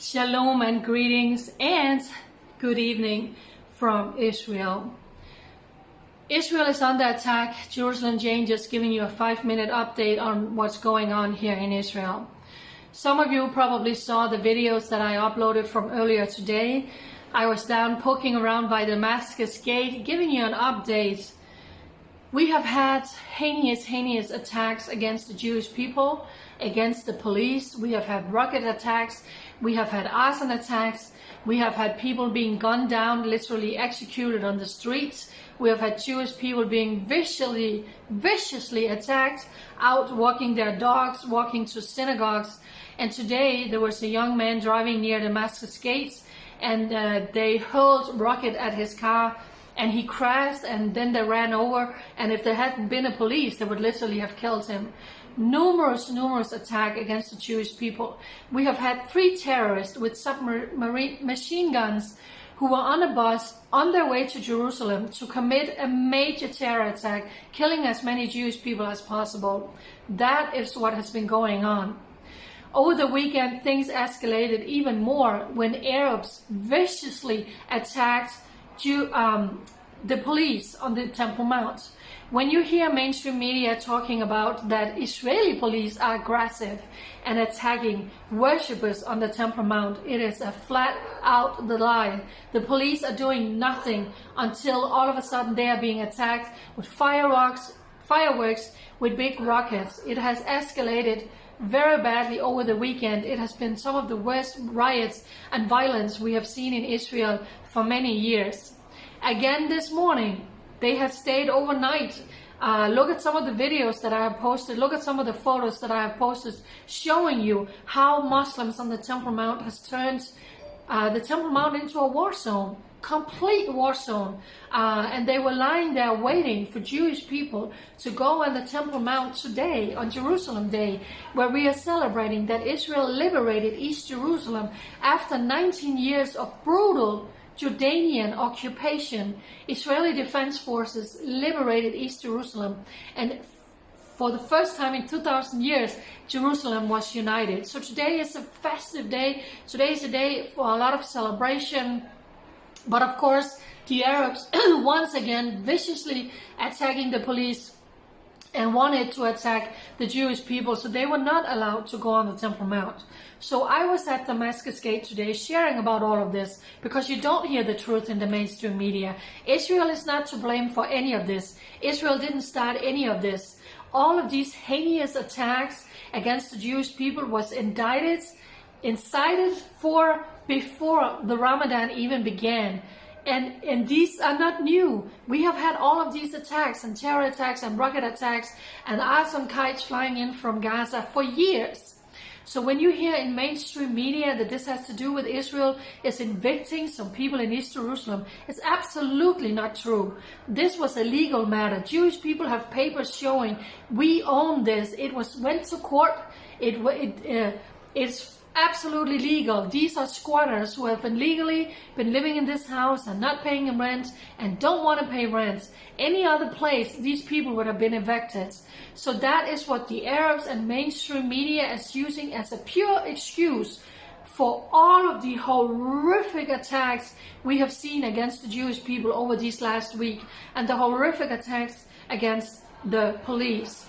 Shalom and greetings and good evening from Israel. Israel is under attack. Jerusalem Jane just giving you a 5-minute update on what's going on here in Israel. Some of you probably saw the videos that I uploaded from earlier today. I was down poking around by Damascus Gate, giving you an update. We have had heinous attacks against the Jewish people, against the police. We have had rocket attacks. We have had arson attacks. We have had people being gunned down, literally executed on the streets. We have had Jewish people being viciously attacked, out walking their dogs, walking to synagogues. And today there was a young man driving near Damascus Gates, and they hurled rocket at his car, and he crashed, and then they ran over, and if there hadn't been a police, they would literally have killed him. Numerous attacks against the Jewish people. We have had 3 terrorists with submarine machine guns who were on a bus on their way to Jerusalem to commit a major terror attack, killing as many Jewish people as possible. That is what has been going on. Over the weekend, things escalated even more when Arabs viciously attacked the police on the Temple Mount. When you hear mainstream media talking about that Israeli police are aggressive and attacking worshippers on the Temple Mount, it is a flat out the lie. The police are doing nothing until all of a sudden they are being attacked with fireworks, with big rockets. It has escalated very badly over the weekend. It has been some of the worst riots and violence we have seen in Israel for many years. Again this morning, they have stayed overnight. Look at some of the videos that I have posted. Look at some of the photos that I have posted showing you how Muslims on the Temple Mount has turned the Temple Mount into a war zone, complete war zone. And they were lying there waiting for Jewish people to go on the Temple Mount today, on Jerusalem Day, where we are celebrating that Israel liberated East Jerusalem after 19 years of brutal Jordanian occupation. Israeli Defense Forces liberated East Jerusalem, and for the first time in 2,000 years, Jerusalem was united. So today is a festive day. Today is a day for a lot of celebration. But of course, the Arabs once again viciously attacking the police and wanted to attack the Jewish people, so they were not allowed to go on the Temple Mount. So I was at Damascus Gate today sharing about all of this, because you don't hear the truth in the mainstream media. Israel is not to blame for any of this. Israel didn't start any of this. All of these heinous attacks against the Jewish people was incited for before the Ramadan even began. And these are not new. We have had all of these attacks and terror attacks and rocket attacks and arson kites flying in from Gaza for years. So when you hear in mainstream media that this has to do with Israel is evicting some people in East Jerusalem, it's absolutely not true. This was a legal matter. Jewish people have papers showing we own this. It went to court. It's absolutely legal. These are squatters who have legally been living in this house and not paying rent and don't want to pay rent. Any other place, these people would have been evicted. So that is what the Arabs and mainstream media is using as a pure excuse for all of the horrific attacks we have seen against the Jewish people over these last week, and the horrific attacks against the police.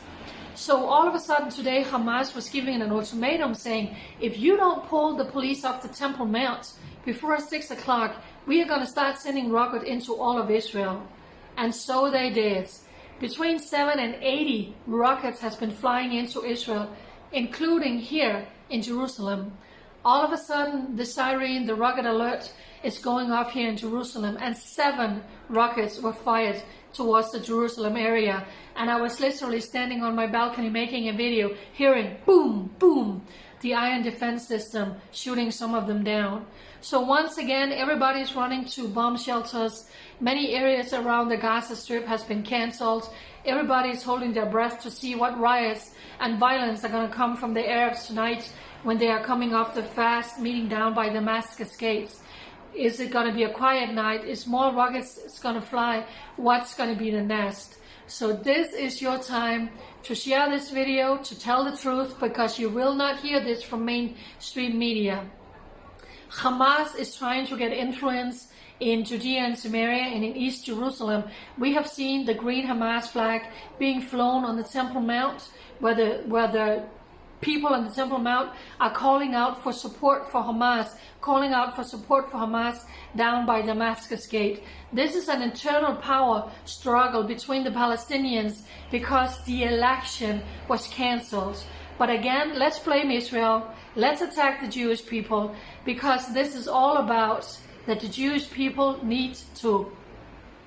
So all of a sudden today, Hamas was giving an ultimatum saying, if you don't pull the police off the Temple Mount before 6 o'clock, we are going to start sending rockets into all of Israel. And so they did. Between 7 and 80 rockets has been flying into Israel, including here in Jerusalem. All of a sudden, the siren, the rocket alert is going off here in Jerusalem, and 7 rockets were fired towards the Jerusalem area. And I was literally standing on my balcony making a video, hearing boom, boom, the iron defense system shooting some of them down. So once again, everybody's running to bomb shelters. Many areas around the Gaza Strip has been cancelled. Everybody's holding their breath to see what riots and violence are going to come from the Arabs tonight when they are coming off the fast meeting down by Damascus Gates. Is it going to be a quiet night? Is more rockets going to fly? What's going to be the next? So this is your time to share this video, to tell the truth, because you will not hear this from mainstream media. Hamas is trying to get influence in Judea and Samaria and in East Jerusalem. We have seen the green Hamas flag being flown on the Temple Mount, where the people on the Temple Mount are calling out for support for Hamas, calling out for support for Hamas down by Damascus Gate. This is an internal power struggle between the Palestinians because the election was cancelled. But again, let's blame Israel. Let's attack the Jewish people, because this is all about that the Jewish people need to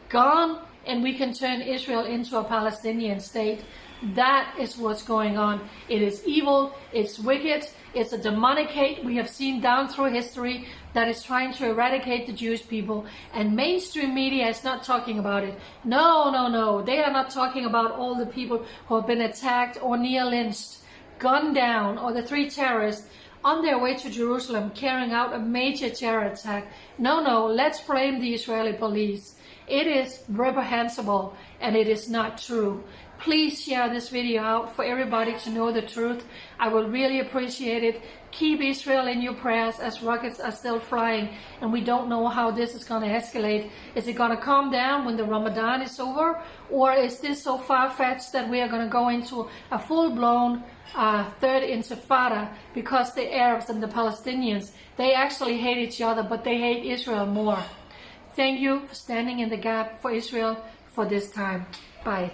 gone, and we can turn Israel into a Palestinian state. That is what's going on. It is evil, it's wicked, it's a demonic hate we have seen down through history that is trying to eradicate the Jewish people. And mainstream media is not talking about it. No. They are not talking about all the people who have been attacked or near lynched, gunned down, or the 3 terrorists on their way to Jerusalem carrying out a major terror attack. No, let's blame the Israeli police. It is reprehensible and it is not true. Please share this video out for everybody to know the truth. I will really appreciate it. Keep Israel in your prayers as rockets are still flying and we don't know how this is going to escalate. Is it going to calm down when the Ramadan is over? Or is this so far-fetched that we are going to go into a full-blown third intifada, because the Arabs and the Palestinians, they actually hate each other, but they hate Israel more. Thank you for standing in the gap for Israel for this time. Bye.